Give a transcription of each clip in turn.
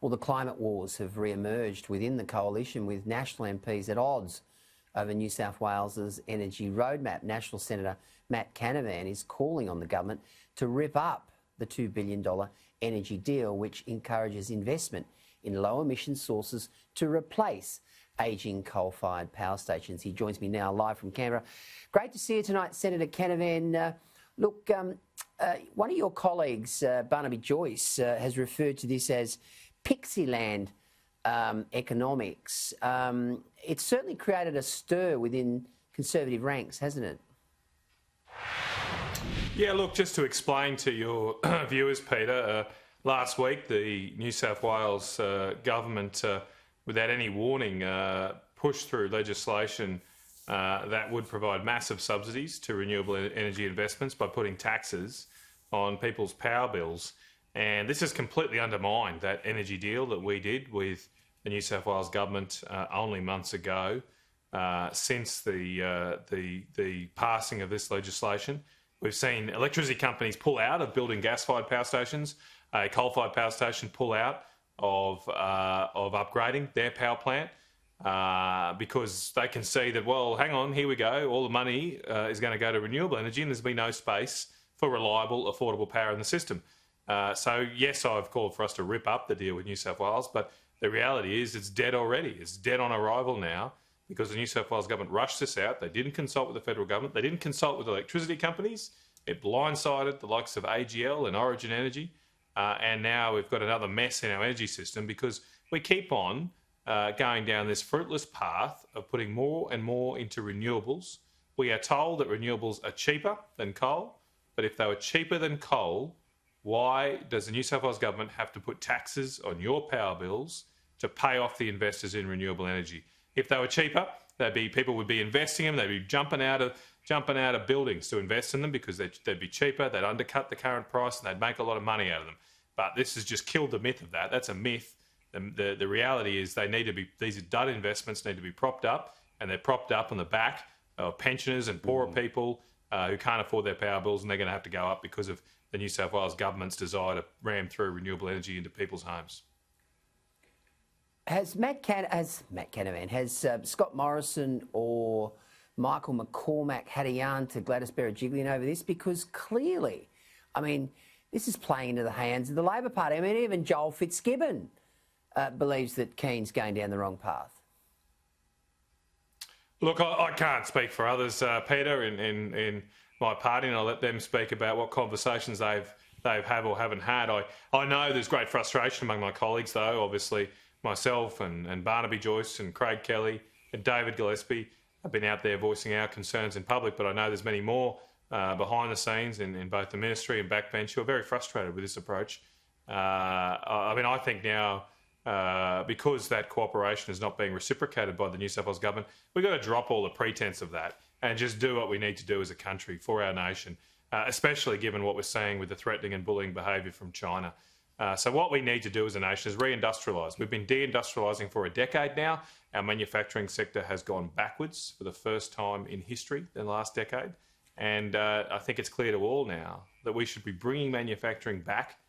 Well, the climate wars have re-emerged within the coalition, with national MPs at odds over New South Wales's energy roadmap. National Senator Matt Canavan is calling on the government to rip up the $2 billion energy deal, which encourages investment in low-emission sources to replace ageing coal-fired power stations. He joins me now live from Canberra. Great to see you tonight, Senator Canavan. Look, one of your colleagues, Barnaby Joyce, has referred to this as Pixieland economics. It's certainly created a stir within Conservative ranks, hasn't it? Yeah, look, just to explain to your viewers, Peter, last week the New South Wales government, without any warning, pushed through legislation that would provide massive subsidies to renewable energy investments by putting taxes on people's power bills. And this has completely undermined that energy deal that we did with the New South Wales government only months ago. Since the passing of this legislation, we've seen electricity companies pull out of building gas-fired power stations, a coal-fired power station pull out of upgrading their power plant because they can see that, well, hang on, here we go, all the money is going to go to renewable energy and there's been no space for reliable, affordable power in the system. So, yes, I've called for us to rip up the deal with New South Wales, but the reality is it's dead already. It's dead on arrival now because the New South Wales government rushed this out. They didn't consult with the federal government. They didn't consult with electricity companies. It blindsided the likes of AGL and Origin Energy. And now we've got another mess in our energy system because we keep on going down this fruitless path of putting more and more into renewables. We are told that renewables are cheaper than coal, but if they were cheaper than coal, why does the New South Wales government have to put taxes on your power bills to pay off the investors in renewable energy? If they were cheaper, people would be investing in them. They'd be jumping out of buildings to invest in them because they'd be cheaper. They'd undercut the current price and they'd make a lot of money out of them. But this has just killed the myth of that. That's a myth. The reality is these dud investments need to be propped up, and they're propped up on the back of pensioners and poorer people who can't afford their power bills, and they're going to have to go up because of the New South Wales government's desire to ram through renewable energy into people's homes. Has Scott Morrison or Michael McCormack had a yarn to Gladys Berejiklian over this? Because clearly, I mean, this is playing into the hands of the Labor Party. I mean, even Joel Fitzgibbon believes that Keen's going down the wrong path. Look, I can't speak for others, Peter, in my party, and I'll let them speak about what conversations they've had or haven't had. I know there's great frustration among my colleagues, though. Obviously, myself and Barnaby Joyce and Craig Kelly and David Gillespie have been out there voicing our concerns in public, but I know there's many more behind the scenes in both the ministry and backbench who are very frustrated with this approach. I think now, because that cooperation is not being reciprocated by the New South Wales government, we've got to drop all the pretense of that and just do what we need to do as a country for our nation, especially given what we're seeing with the threatening and bullying behaviour from China. So what we need to do as a nation is reindustrialise. We've been deindustrialising for a decade now. Our manufacturing sector has gone backwards for the first time in history in the last decade. And I think it's clear to all now that we should be bringing manufacturing back.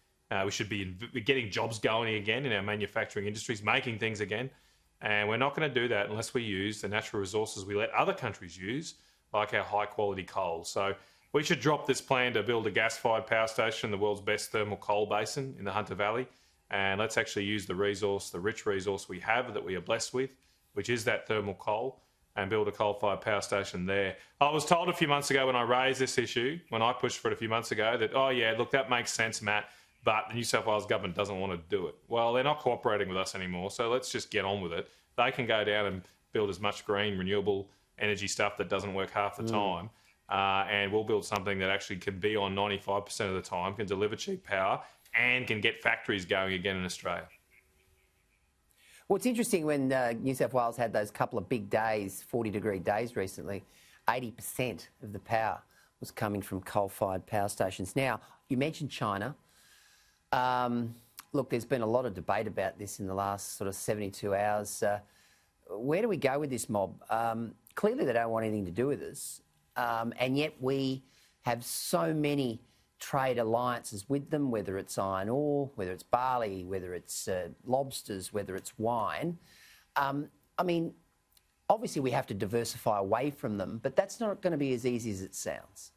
We should be getting jobs going again in our manufacturing industries, making things again. And we're not going to do that unless we use the natural resources we let other countries use, like our high-quality coal. So we should drop this plan to build a gas-fired power station in the world's best thermal coal basin in the Hunter Valley, and let's actually use the resource, the rich resource we have that we are blessed with, which is that thermal coal, and build a coal-fired power station there. I was told a few months ago when I raised this issue, when I pushed for it a few months ago, that, oh yeah, look, that makes sense, Matt, but the New South Wales government doesn't want to do it. Well, they're not cooperating with us anymore, so let's just get on with it. They can go down and build as much green, renewable energy stuff that doesn't work half the time, and we'll build something that actually can be on 95% of the time, can deliver cheap power, and can get factories going again in Australia. Well, it's interesting when New South Wales had those couple of big days, 40-degree days recently, 80% of the power was coming from coal-fired power stations. Now, you mentioned China. Look, there's been a lot of debate about this in the last sort of 72 hours. Where do we go with this mob? Clearly, they don't want anything to do with us. And yet we have so many trade alliances with them, whether it's iron ore, whether it's barley, whether it's lobsters, whether it's wine. I mean, obviously we have to diversify away from them, but that's not going to be as easy as it sounds.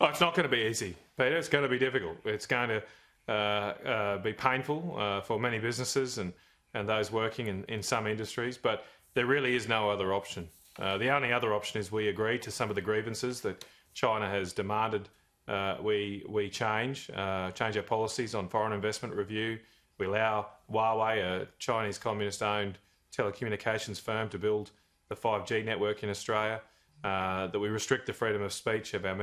Oh, it's not going to be easy, Peter. It's going to be difficult. It's going to be painful for many businesses and those working in some industries, but there really is no other option. The only other option is we agree to some of the grievances that China has demanded. We change our policies on foreign investment review. We allow Huawei, a Chinese communist-owned telecommunications firm, to build the 5G network in Australia. That we restrict the freedom of speech of our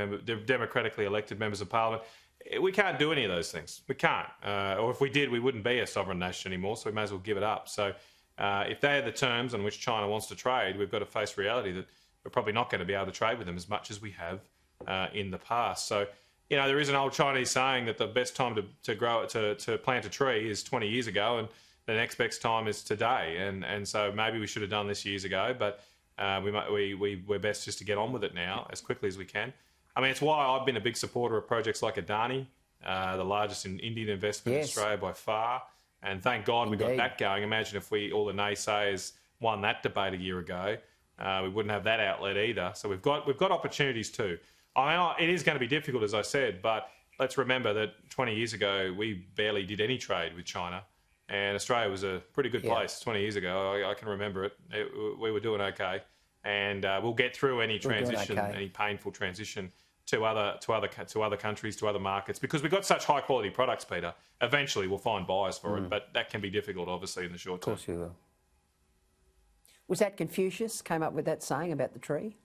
democratically elected members of parliament. We can't do any of those things. We can't. Or if we did, we wouldn't be a sovereign nation anymore, so we may as well give it up. So if they are the terms on which China wants to trade, we've got to face reality that we're probably not going to be able to trade with them as much as we have in the past. So, you know, there is an old Chinese saying that the best time to plant a tree is 20 years ago, and the next best time is today. And so maybe we should have done this years ago, but we're best just to get on with it now as quickly as we can. I mean, it's why I've been a big supporter of projects like Adani, the largest Indian investment in Australia by far. And thank God we got that going. Imagine if all the naysayers won that debate a year ago. We wouldn't have that outlet either. So we've got opportunities too. I mean, it is going to be difficult, as I said, but let's remember that 20 years ago we barely did any trade with China, and Australia was a pretty good place 20 years ago. I can remember it. We were doing okay, and we'll get through any transition, any painful transition to other countries, to other markets, because we've got such high quality products, Peter. Eventually we'll find buyers for it, but that can be difficult, obviously, in the short term. Of course we will. Was that Confucius came up with that saying about the tree?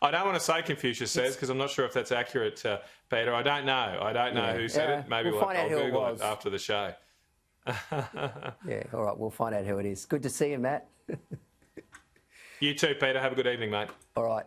I don't want to say Confucius says, because I'm not sure if that's accurate, Peter. I don't know who said it. Maybe we'll find out who Google it was after the show. Yeah, all right, we'll find out who it is. Good to see you, Matt. You too, Peter. Have a good evening, mate. All right.